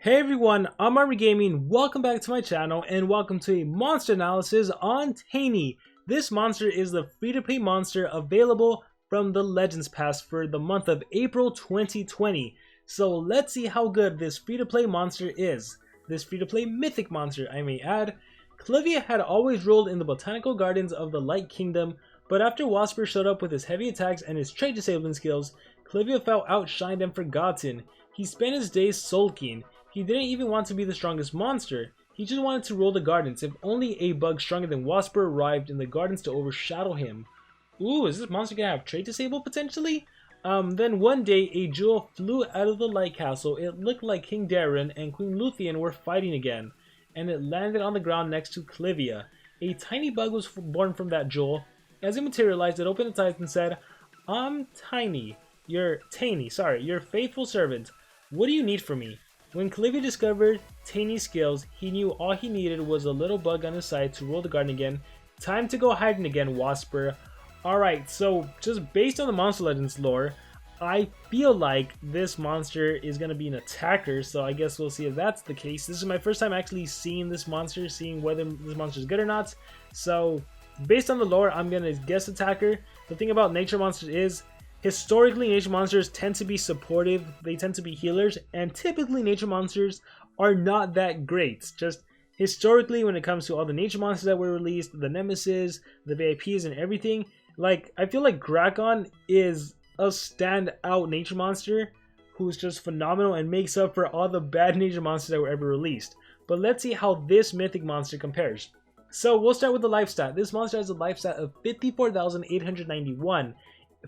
Hey everyone, I'm Army Gaming. Welcome back to my channel and welcome to a monster analysis on Tayni. This monster is the free-to-play monster available from the Legends Pass for the month of April 2020. So let's see how good this free-to-play monster is. This free-to-play mythic monster, I may add. Clivia had always ruled in the botanical gardens of the Light Kingdom, but after Warmaster showed up with his heavy attacks and his trait disabling skills, Clivia felt outshined and forgotten. He spent his days sulking. He didn't even want to be the strongest monster. He just wanted to rule the gardens, if only a bug stronger than Warmaster arrived in the gardens to overshadow him. Ooh, is this monster gonna have trait disable potentially? Then one day, a jewel flew out of the Light Castle. It looked like King Darren and Queen Luthien were fighting again, and it landed on the ground next to Clivia. A tiny bug was born from that jewel. As it materialized, it opened its eyes and said, "I'm Tayni, your faithful servant. What do you need from me?" When Clivia discovered Tayni's skills, he knew all he needed was a little bug on his side to rule the garden again. Time to go hiding again, Warmaster. Alright, so just based on the Monster Legends lore, I feel like this monster is going to be an attacker, so I guess we'll see if that's the case. This is my first time actually seeing this monster, seeing whether this monster is good or not. So based on the lore, I'm going to guess attacker. The thing about nature monsters is, historically, nature monsters tend to be supportive, they tend to be healers, and typically nature monsters are not that great. Just historically, when it comes to all the nature monsters that were released, the Nemesis, the VIPs, and everything, like, I feel like Grakon is a standout nature monster who's just phenomenal and makes up for all the bad nature monsters that were ever released. But let's see how this mythic monster compares. So we'll start with the life stat. This monster has a life stat of 54,891.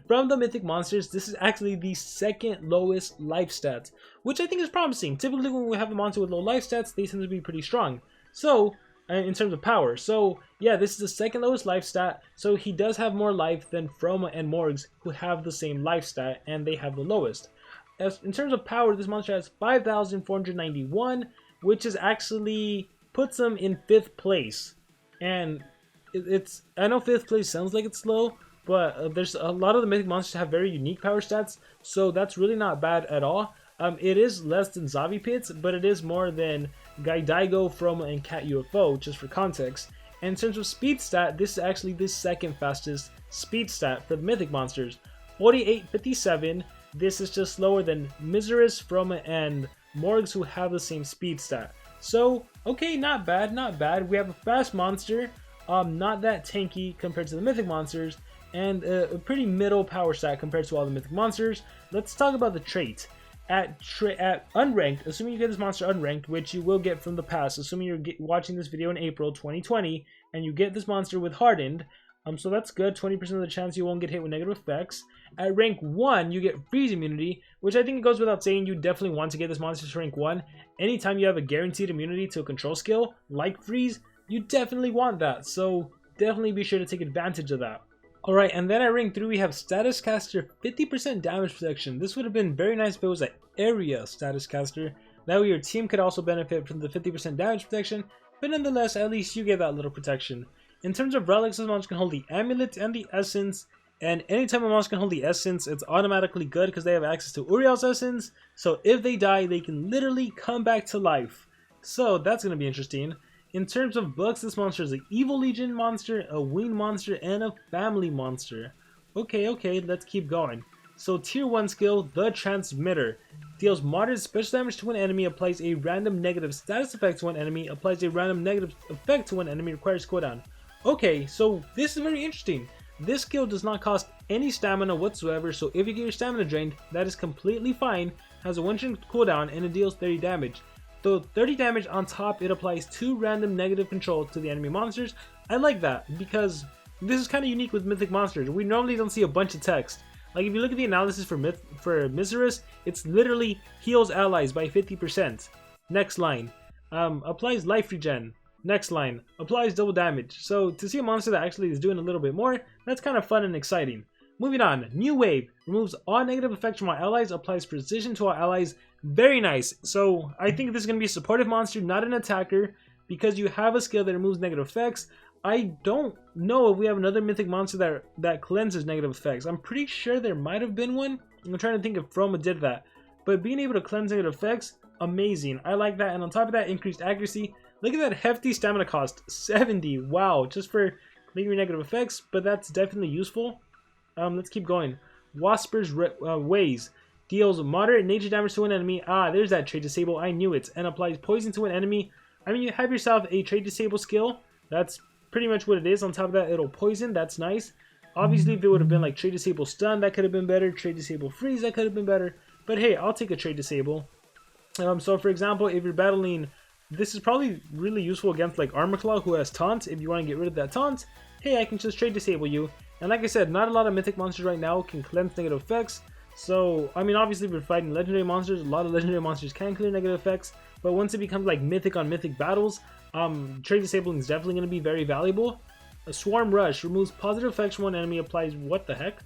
From the mythic monsters, this is actually the second lowest life stats, which I think is promising. Typically when we have a monster with low life stats, they tend to be pretty strong. So, in terms of power. So, yeah, this is the second lowest life stat, so he does have more life than Froma and Morgs, who have the same life stat, and they have the lowest. In terms of power, this monster has 5,491, which is actually puts him in 5th place. And I know 5th place sounds like it's low, but there's a lot of the mythic monsters have very unique power stats, so that's really not bad at all. It is less than Zavipits, but it is more than Gaidaigo, Froma, and Cat UFO, just for context. And in terms of speed stat, this is actually the second fastest speed stat for the mythic monsters. 4857, this is just slower than Miseris, Froma, and Morgs, who have the same speed stat. So, okay, not bad, not bad. We have a fast monster, not that tanky compared to the mythic monsters, and a pretty middle power stat compared to all the mythic monsters. Let's talk about the trait. At unranked, assuming you get this monster unranked, which you will get from the past, assuming you're watching this video in April 2020, and you get this monster with hardened, so that's good, 20% of the chance you won't get hit with negative effects. At rank 1, you get freeze immunity, which I think it goes without saying, you definitely want to get this monster to rank 1. Anytime you have a guaranteed immunity to a control skill, like freeze, you definitely want that, so definitely be sure to take advantage of that. Alright, and then at rank 3 we have Status Caster 50% damage protection. This would have been very nice if it was an area Status Caster. That way your team could also benefit from the 50% damage protection, but nonetheless, at least you get that little protection. In terms of relics, this monster can hold the Amulet and the Essence, and anytime a monster can hold the Essence, it's automatically good because they have access to Uriel's Essence, so if they die, they can literally come back to life. So that's going to be interesting. In terms of books, this monster is an Evil Legion monster, a Wing monster, and a Family monster. Okay, let's keep going. So tier 1 skill, the Transmitter. Deals moderate special damage to an enemy, applies a random negative status effect to one enemy, applies a random negative effect to one enemy, requires cooldown. Okay, so this is very interesting. This skill does not cost any stamina whatsoever, so if you get your stamina drained, that is completely fine, has a 1-turn cooldown, and it deals 30 damage. So 30 damage on top, it applies 2 random negative control to the enemy monsters. I like that because this is kind of unique with mythic monsters. We normally don't see a bunch of text. Like if you look at the analysis for Miseris, it's literally heals allies by 50%. Next line, applies life regen. Next line, applies double damage. So to see a monster that actually is doing a little bit more, that's kind of fun and exciting. Moving on, New Wave removes all negative effects from our allies, applies precision to our allies. Very nice. So I think this is going to be a supportive monster, not an attacker, because you have a skill that removes negative effects. I don't know if we have another mythic monster that cleanses negative effects. I'm pretty sure there might have been one. I'm trying to think if Froma did that. But being able to cleanse negative effects, amazing. I like that. And on top of that, increased accuracy. Look at that hefty stamina cost, 70. Wow, just for making negative effects, but that's definitely useful. Let's keep going. Wasper's Ways deals moderate nature damage to an enemy. Ah, there's that trait disable. I knew it. And applies poison to an enemy. I mean, you have yourself a trait disable skill. That's pretty much what it is. On top of that, it'll poison. That's nice. Obviously, if it would have been like trait disable stun, that could have been better. Trait disable freeze, that could have been better. But hey, I'll take a trait disable. So for example, if you're battling, this is probably really useful against like Armor Claw, who has taunt. If you want to get rid of that taunt, hey, I can just trait disable you. And like I said, not a lot of mythic monsters right now can cleanse negative effects. So, I mean, obviously, if we're fighting legendary monsters, a lot of legendary monsters can clear negative effects. But once it becomes like mythic on mythic battles, trait disabling is definitely going to be very valuable. A Swarm Rush removes positive effects from one enemy, applies, what the heck?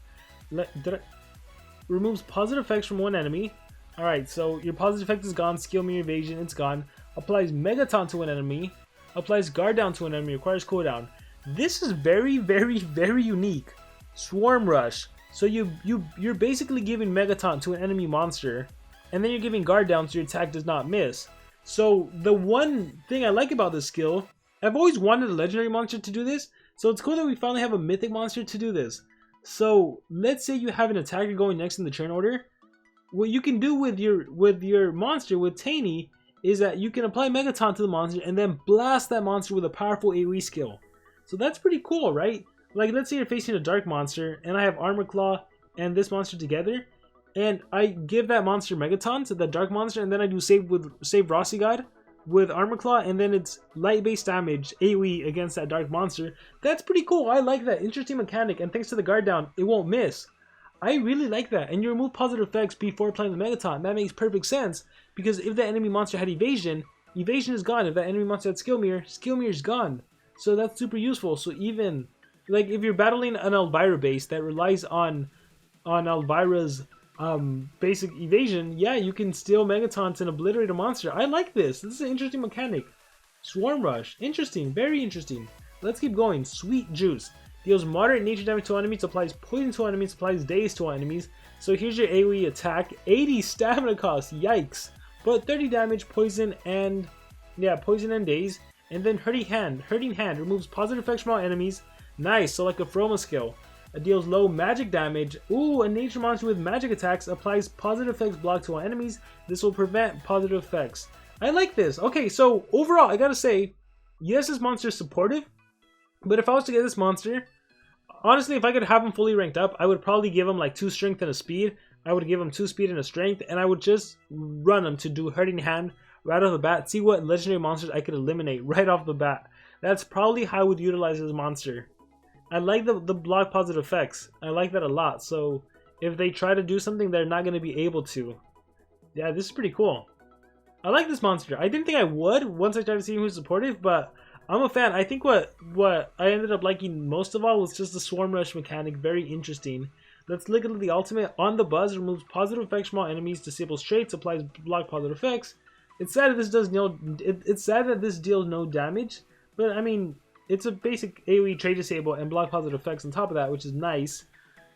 Removes positive effects from one enemy. Alright, so your positive effect is gone, skill mirror evasion, it's gone. Applies Megaton to an enemy, applies Guard Down to an enemy, requires cooldown. This is very, very, very unique. Swarm Rush. So you're basically giving Megaton to an enemy monster, and then you're giving Guard Down so your attack does not miss. So the one thing I like about this skill, I've always wanted a legendary monster to do this, so it's cool that we finally have a mythic monster to do this. So let's say you have an attacker going next in the turn order. What you can do with your monster, with Tayni, is that you can apply Megaton to the monster and then blast that monster with a powerful AoE skill. So that's pretty cool, right? Like, let's say you're facing a dark monster, and I have Armor Claw and this monster together, and I give that monster Megaton to the dark monster, and then I do Save Rossi God with Armor Claw, and then it's light-based damage, AoE, against that dark monster. That's pretty cool. I like that. Interesting mechanic, and thanks to the Guard Down, it won't miss. I really like that. And you remove positive effects before applying the Megaton. That makes perfect sense, because if the enemy monster had evasion, evasion is gone. If that enemy monster had skill mirror is gone. So that's super useful. So even like if you're battling an Elvira base that relies on Elvira's basic evasion, yeah, you can steal Megatons and obliterate a monster. I like this. This is an interesting mechanic. Swarm Rush. Interesting. Very interesting. Let's keep going. Sweet Juice. Deals moderate nature damage to enemies, applies poison to enemies, applies daze to enemies. So here's your AoE attack. 80 stamina cost. Yikes. But 30 damage, poison, and poison and daze. And then Hurting Hand. Hurting Hand removes positive effects from all enemies. Nice. So like a Froma skill. It deals low magic damage. Ooh, a nature monster with magic attacks applies positive effects block to all enemies. This will prevent positive effects. I like this. Okay, so overall, I gotta say, yes, this monster is supportive. But if I was to get this monster, honestly, if I could have him fully ranked up, I would probably give him like 2 strength and a speed. I would give him 2 speed and a strength, and I would just run him to do Hurting Hand right off the bat. See what legendary monsters I could eliminate right off the bat. That's probably how I would utilize this monster. I like the block positive effects. I like that a lot. So if they try to do something, they're not going to be able to. Yeah, this is pretty cool. I like this monster. I didn't think I would once I started seeing who's supportive, but I'm a fan. I think what I ended up liking most of all was just the Swarm Rush mechanic. Very interesting. Let's look at the ultimate. On the Buzz removes positive effects from all enemies, disables traits, applies block positive effects. It's sad that this does no. It's sad that this deals no damage, but I mean, it's a basic AoE trait disable and block positive effects on top of that, which is nice.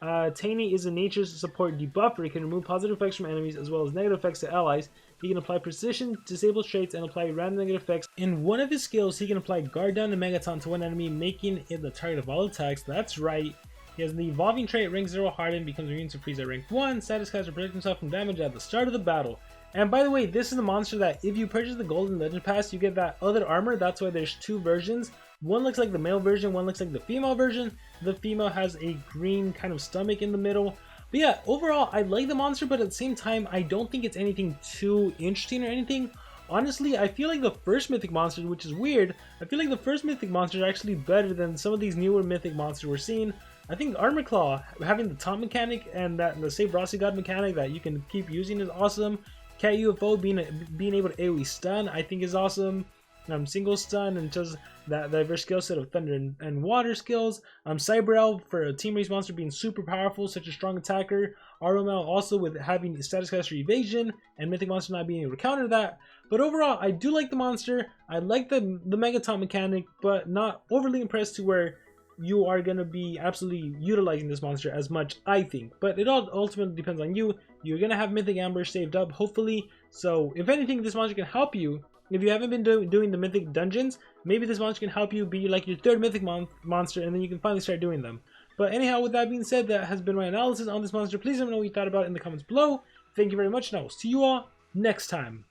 Tayni is a nature support debuffer. He can remove positive effects from enemies as well as negative effects to allies. He can apply precision, disable traits, and apply random negative effects. In one of his skills, he can apply Guard Down and Megaton to one enemy, making it the target of all attacks. That's right. He has the evolving trait rank 0 hardened, becomes immune to freeze at rank 1, status caster protect himself from damage at the start of the battle. And by the way, this is the monster that if you purchase the Golden Legend Pass, you get that other armor. That's why there's 2 versions. One looks like the male version, one looks like the female version. The female has a green kind of stomach in the middle. But yeah, overall, I like the monster, but at the same time, I don't think it's anything too interesting or anything. Honestly, I feel like the first Mythic monster, which is weird, I feel like the first Mythic monster are actually better than some of these newer Mythic monsters we're seeing. I think Armor Claw, having the taunt mechanic and the Save Rossi God mechanic that you can keep using is awesome. Cat UFO being able to AoE stun, I think is awesome. Single stun and just that diverse skill set of thunder and water skills. Cyber Elf for a team race monster being super powerful, such a strong attacker. RML also with having status caster evasion and Mythic monster not being able to counter that. But overall, I do like the monster. I like the Megaton mechanic, but not overly impressed to where you are going to be absolutely utilizing this monster as much, I think. But it all ultimately depends on you. You're going to have Mythic Amber saved up, hopefully. So if anything, this monster can help you. If you haven't been doing the Mythic dungeons, maybe this monster can help you be like your third Mythic monster, and then you can finally start doing them. But anyhow, with that being said, that has been my analysis on this monster. Please let me know what you thought about it in the comments below. Thank you very much, and I will see you all next time.